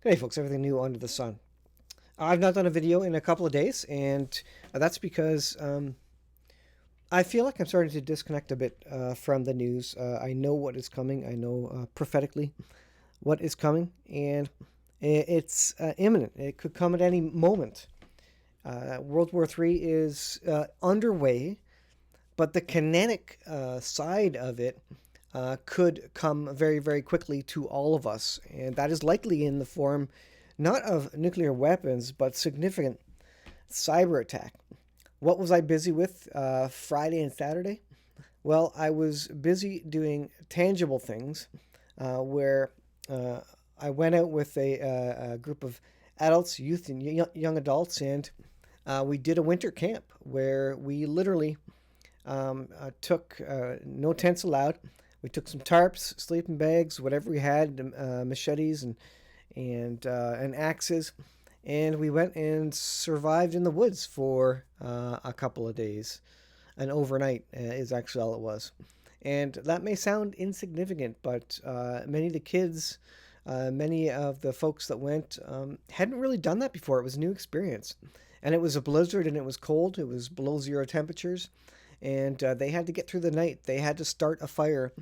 Hey folks, everything new under the sun. I've not done a video in a couple of days, and that's because I feel like I'm starting to disconnect a bit from the news. I know what is coming. I know prophetically what is coming, and it's imminent. It could come at any moment. World War III is underway, but the kinetic side of it could come very, very quickly to all of us. And that is likely in the form not of nuclear weapons, but significant cyber attack. What was I busy with Friday and Saturday? Well, I was busy doing tangible things where uh, I went out with a group of adults, youth, and young adults, and we did a winter camp where we literally took no tents allowed. We took some tarps, sleeping bags, whatever we had, machetes and axes, and we went and survived in the woods for a couple of days. An overnight is actually all it was, and that may sound insignificant, but many of the kids, many of the folks that went, hadn't really done that before. It was a new experience, and it was a blizzard, and it was cold. It was below zero temperatures, and they had to get through the night. They had to start a fire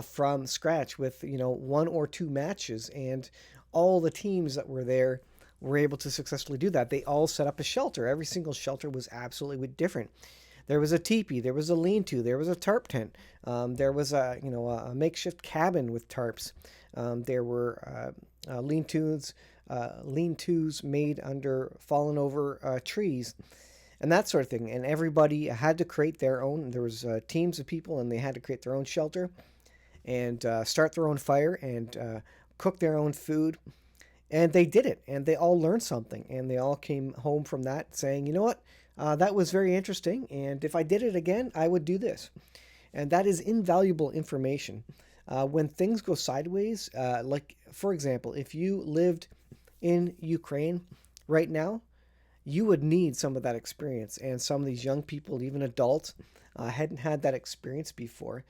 from scratch with one or two matches, and all the teams that were there were able to successfully do that. They all set up a shelter. Every single shelter was absolutely different. There was a teepee, there was a lean-to, there was a tarp tent, there was a makeshift cabin with tarps. There were lean-tos made under fallen over trees, and that sort of thing. And everybody had to create their own. There was teams of people, and they had to create their own shelter and start their own fire and cook their own food. And they did it, and they all learned something, and they all came home from that saying, you know what, that was very interesting, and if I did it again, I would do this. And that is invaluable information. When things go sideways, like, for example, if you lived in Ukraine right now, you would need some of that experience. And some of these young people, even adults, hadn't had that experience before.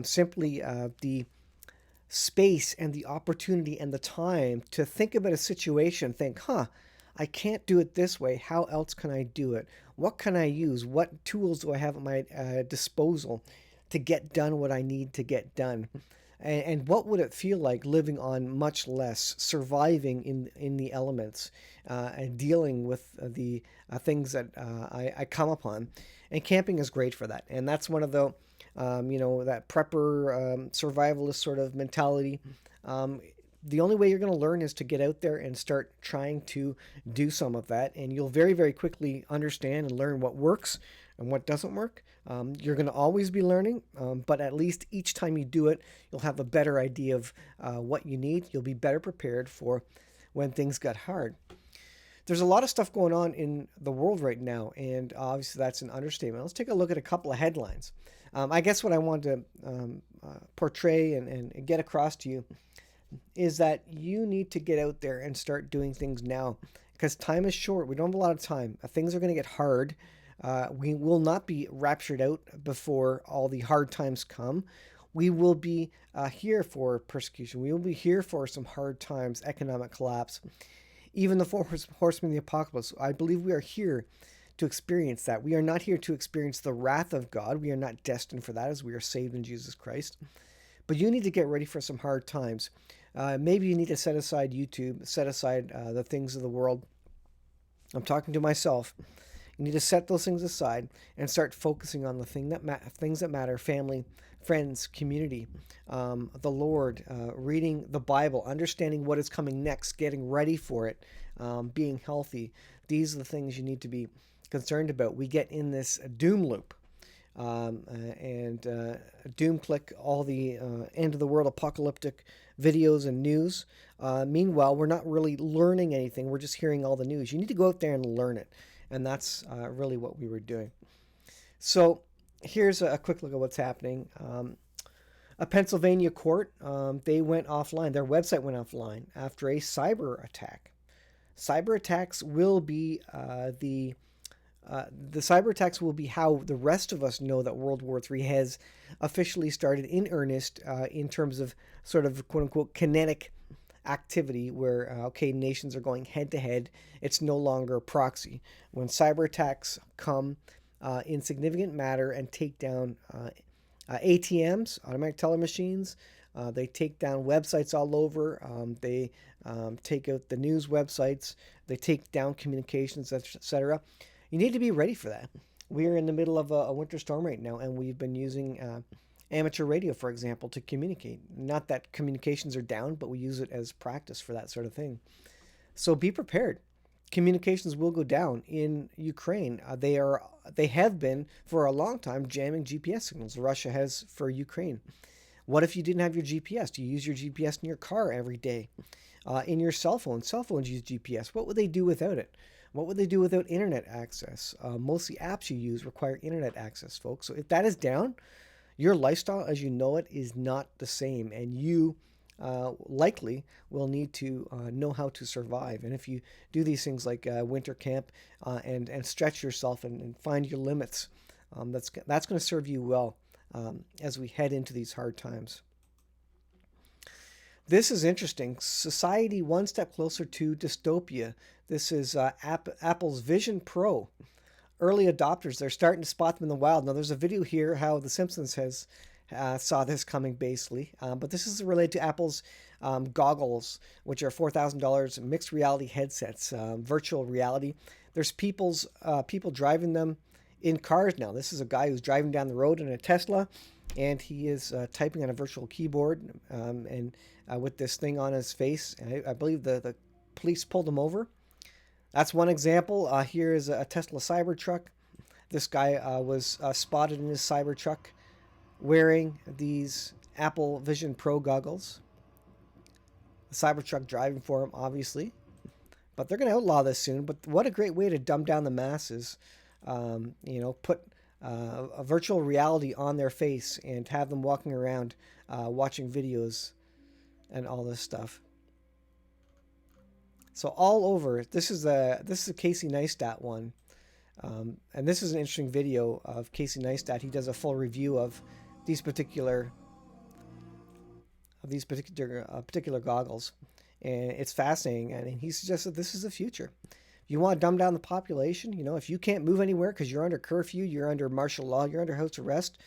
Simply the space and the opportunity and the time to think about a situation, think, I can't do it this way. How else can I do it? What can I use? What tools do I have at my disposal to get done what I need to get done? And what would it feel like living on much less, surviving in the elements, and dealing with the things that I come upon? And camping is great for that. And that's one of the that prepper survivalist sort of mentality. The only way you're going to learn is to get out there and start trying to do some of that. And you'll very, very quickly understand and learn what works and what doesn't work. You're going to always be learning, but at least each time you do it, you'll have a better idea of what you need. You'll be better prepared for when things get hard. There's a lot of stuff going on in the world right now, and obviously that's an understatement. Let's take a look at a couple of headlines. I guess what I wanted to portray and get across to you is that you need to get out there and start doing things now because time is short. We don't have a lot of time. Things are going to get hard. We will not be raptured out before all the hard times come. We will be here for persecution. We will be here for some hard times, economic collapse, even the four horsemen of the apocalypse. I believe we are here to experience that. We are not here to experience the wrath of God. We are not destined for that as we are saved in Jesus Christ. But you need to get ready for some hard times. Maybe you need to set aside YouTube, set aside the things of the world. I'm talking to myself. You need to set those things aside and start focusing on the things that matter: family, friends, community, the Lord, reading the Bible, understanding what is coming next, getting ready for it, being healthy. These are the things you need to be concerned about. We get in this doom loop and doom click all the end of the world apocalyptic videos and news. Meanwhile, we're not really learning anything. We're just hearing all the news. You need to go out there and learn it. And that's really what we were doing. So here's a quick look at what's happening. A Pennsylvania court, they went offline. Their website went offline after a cyber attack. Cyber attacks will be the cyber attacks will be how the rest of us know that World War III has officially started in earnest in terms of sort of quote unquote kinetic activity where, okay, nations are going head to head. It's no longer a proxy. When cyber attacks come in significant matter and take down ATMs, automatic teller machines, they take down websites all over. They take out the news websites. They take down communications, etc. You need to be ready for that. We're in the middle of a winter storm right now, and we've been using amateur radio, for example, to communicate. Not that communications are down, but we use it as practice for that sort of thing. So be prepared. Communications will go down in Ukraine. They have been for a long time jamming GPS signals. Russia has for Ukraine. What if you didn't have your GPS? Do you use your GPS in your car every day? In your cell phone? Cell phones use GPS. What would they do without it? What would they do without internet access? Most of the apps you use require internet access, folks. So if that is down, your lifestyle as you know it is not the same, and you likely will need to know how to survive. And if you do these things like winter camp and stretch yourself and find your limits, that's going to serve you well as we head into these hard times. This is interesting. Society one step closer to dystopia. This is Apple's Vision Pro. Early adopters, they're starting to spot them in the wild. Now, there's a video here how The Simpsons has saw this coming, basically. But this is related to Apple's goggles, which are $4,000 mixed reality headsets, virtual reality. There's people driving them in cars now. This is a guy who's driving down the road in a Tesla, and he is typing on a virtual keyboard and with this thing on his face. And I believe the police pulled him over. That's one example. Here is a Tesla Cybertruck. This guy was spotted in his Cybertruck wearing these Apple Vision Pro goggles. The Cybertruck driving for him, obviously. But they're going to outlaw this soon. But what a great way to dumb down the masses. Put a virtual reality on their face and have them walking around watching videos and all this stuff. So all over, this is a Casey Neistat one, and this is an interesting video of Casey Neistat. He does a full review of these particular goggles, and it's fascinating. And he suggests that this is the future. If you want to dumb down the population, if you can't move anywhere because you're under curfew, you're under martial law, you're under house arrest,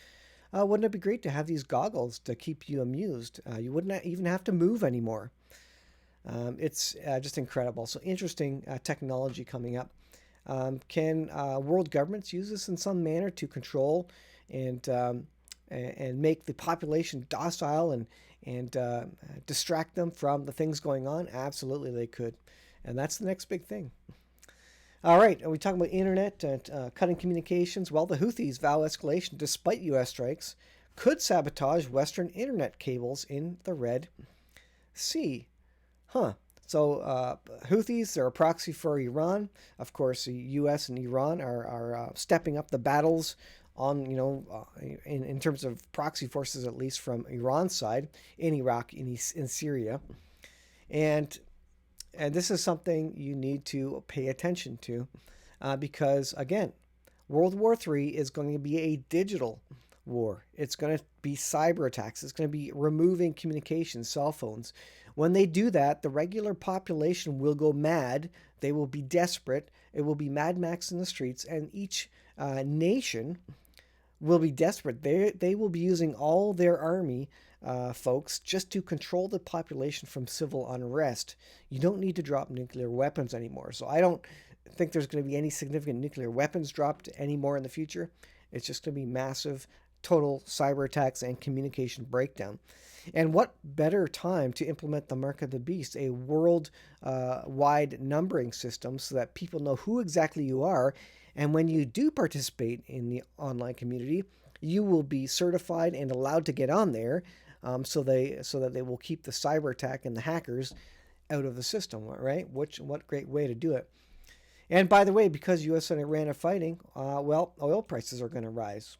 wouldn't it be great to have these goggles to keep you amused? You wouldn't even have to move anymore. It's just incredible. So interesting technology coming up. Can world governments use this in some manner to control and make the population docile and distract them from the things going on? Absolutely, they could. And that's the next big thing. All right, are we talking about internet cutting communications? Well, the Houthis vow escalation despite U.S. strikes could sabotage Western internet cables in the Red Sea. So Houthis, they're a proxy for Iran. Of course, the U.S. and Iran are stepping up the battles on, in terms of proxy forces, at least from Iran's side, in Iraq, in Syria. And this is something you need to pay attention to because, again, World War III is going to be a digital war. It's going to be cyber attacks. It's going to be removing communications, cell phones. When they do that, the regular population will go mad. They will be desperate. It will be Mad Max in the streets, and each nation will be desperate. They will be using all their army folks just to control the population from civil unrest. You don't need to drop nuclear weapons anymore. So I don't think there's going to be any significant nuclear weapons dropped anymore in the future. It's just going to be massive, total cyber attacks and communication breakdown. And what better time to implement the mark of the beast, a world-wide numbering system so that people know who exactly you are. And when you do participate in the online community, you will be certified and allowed to get on there so that they will keep the cyber attack and the hackers out of the system, right? What great way to do it. And by the way, because U.S. and Iran are fighting, oil prices are going to rise.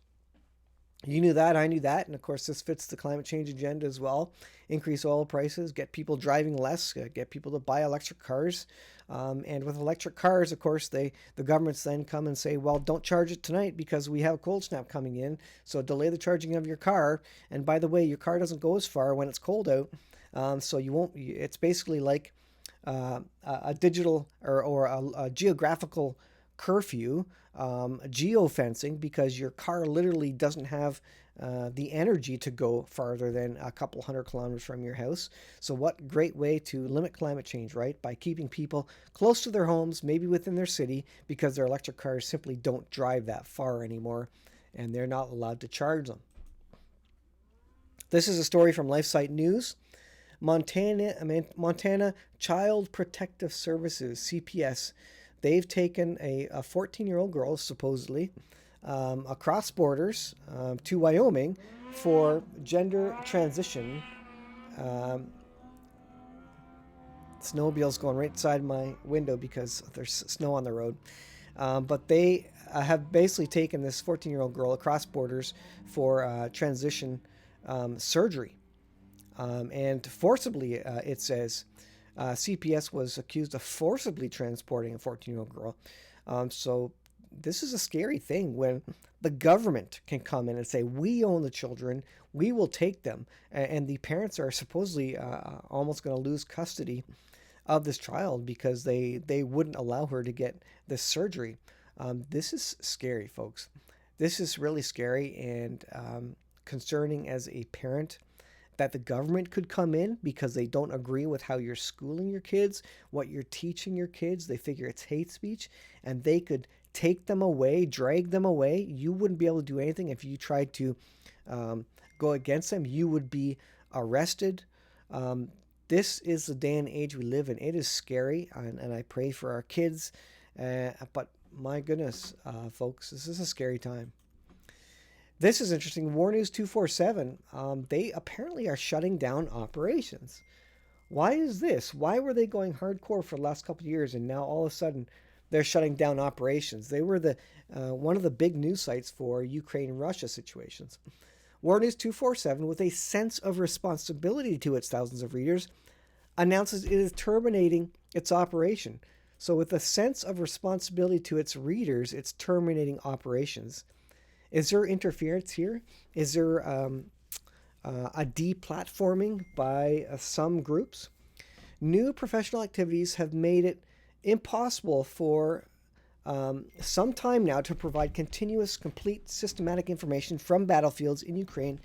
You knew that, I knew that, and of course this fits the climate change agenda as well. Increase oil prices, get people driving less, get people to buy electric cars. And with electric cars, of course, the governments then come and say, well, don't charge it tonight because we have a cold snap coming in, so delay the charging of your car. And by the way, your car doesn't go as far when it's cold out. So you won't. It's basically like a digital or a geographical curfew, geofencing, because your car literally doesn't have the energy to go farther than a couple hundred kilometers from your house. So, what great way to limit climate change, right? By keeping people close to their homes, maybe within their city, because their electric cars simply don't drive that far anymore and they're not allowed to charge them. This is a story from LifeSite News. Montana Child Protective Services, CPS, they've taken a 14-year-old girl, supposedly, across borders to Wyoming for gender transition. Um, Snowmobile's going right inside my window because there's snow on the road. But they have basically taken this 14-year-old girl across borders for transition surgery. And forcibly, it says, CPS was accused of forcibly transporting a 14-year-old girl. So this is a scary thing when the government can come in and say, we own the children, we will take them. And the parents are supposedly almost going to lose custody of this child because they wouldn't allow her to get this surgery. This is scary, folks. This is really scary and concerning as a parent, that the government could come in because they don't agree with how you're schooling your kids, what you're teaching your kids. They figure it's hate speech, and they could take them away, drag them away. You wouldn't be able to do anything if you tried to go against them. You would be arrested. This is the day and age we live in. It is scary, and I pray for our kids. But my goodness, folks, this is a scary time. This is interesting. War News 247, they apparently are shutting down operations. Why is this? Why were they going hardcore for the last couple of years and now all of a sudden they're shutting down operations? They were the one of the big news sites for Ukraine-Russia situations. War News 247, with a sense of responsibility to its thousands of readers, announces it is terminating its operation. So with a sense of responsibility to its readers, it's terminating operations. Is there interference here? Is there a deplatforming by some groups? New professional activities have made it impossible for some time now to provide continuous, complete, systematic information from battlefields in Ukraine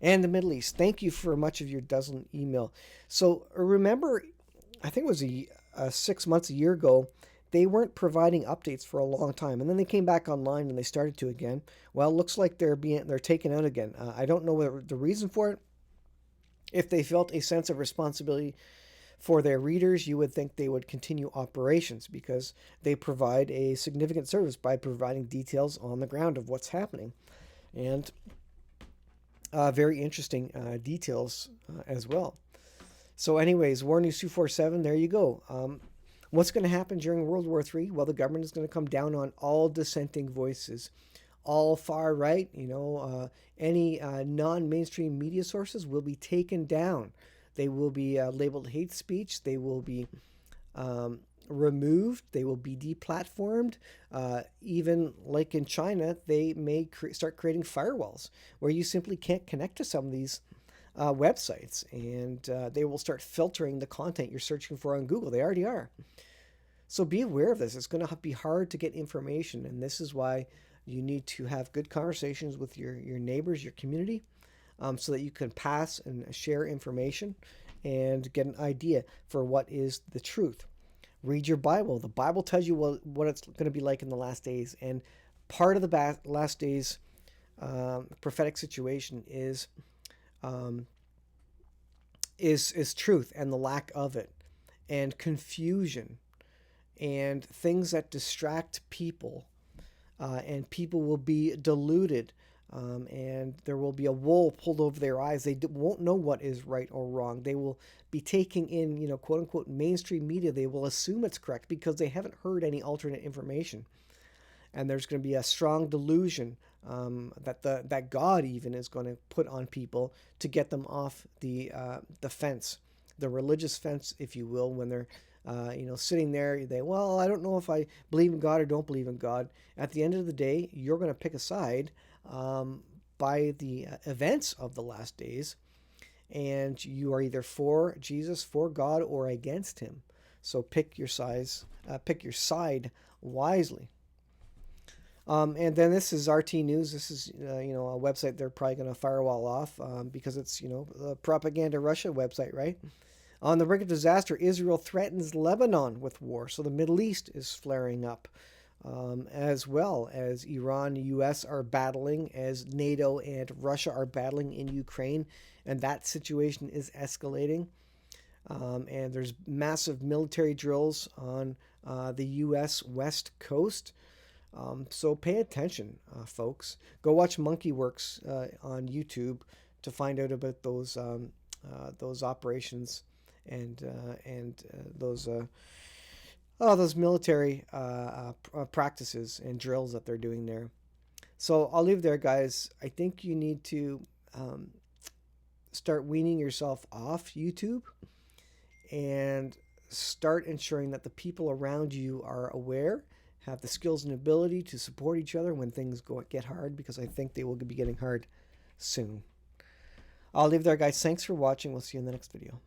and the Middle East. Thank you for much of your dozen email. So remember, I think it was 6 months, a year ago, they weren't providing updates for a long time, and then they came back online and they started to again. Well, it looks like they're taken out again. I don't know the reason for it. If they felt a sense of responsibility for their readers, you would think they would continue operations because they provide a significant service by providing details on the ground of what's happening, and very interesting details as well. So, anyways, War News 247. There you go. What's going to happen during World War III? Well, the government is going to come down on all dissenting voices, all far right. Any non-mainstream media sources will be taken down. They will be labeled hate speech. They will be removed. They will be deplatformed. Even like in China, they may start creating firewalls where you simply can't connect to some of these websites, and they will start filtering the content you're searching for on Google. They already are. So be aware of this. It's going to be hard to get information, and this is why you need to have good conversations with your neighbors, your community, so that you can pass and share information and get an idea for what is the truth. Read your Bible. The Bible tells you what it's going to be like in the last days, and part of the last days prophetic situation is truth and the lack of it, and confusion, and things that distract people, and people will be deluded, and there will be a wool pulled over their eyes. They won't know what is right or wrong. They will be taking in, quote unquote, mainstream media. They will assume it's correct because they haven't heard any alternate information. And there's going to be a strong delusion that God even is going to put on people to get them off the fence, the religious fence, if you will, when they're sitting there. I don't know if I believe in God or don't believe in God. At the end of the day, you're going to pick a side by the events of the last days, and you are either for Jesus, for God, or against him. So pick your side wisely. And then this is RT News. This is a website they're probably going to firewall off because it's a propaganda Russia website, right? On the brink of disaster, Israel threatens Lebanon with war. So the Middle East is flaring up, as well as Iran, U.S. are battling, as NATO and Russia are battling in Ukraine, and that situation is escalating. And there's massive military drills on the U.S. West Coast. So pay attention, folks. Go watch Monkey Works on YouTube to find out about those operations and those military practices and drills that they're doing there. So I'll leave there, guys. I think you need to start weaning yourself off YouTube and start ensuring that the people around you are aware, have the skills and ability to support each other when things get hard, because I think they will be getting hard soon. I'll leave there, guys. Thanks for watching. We'll see you in the next video.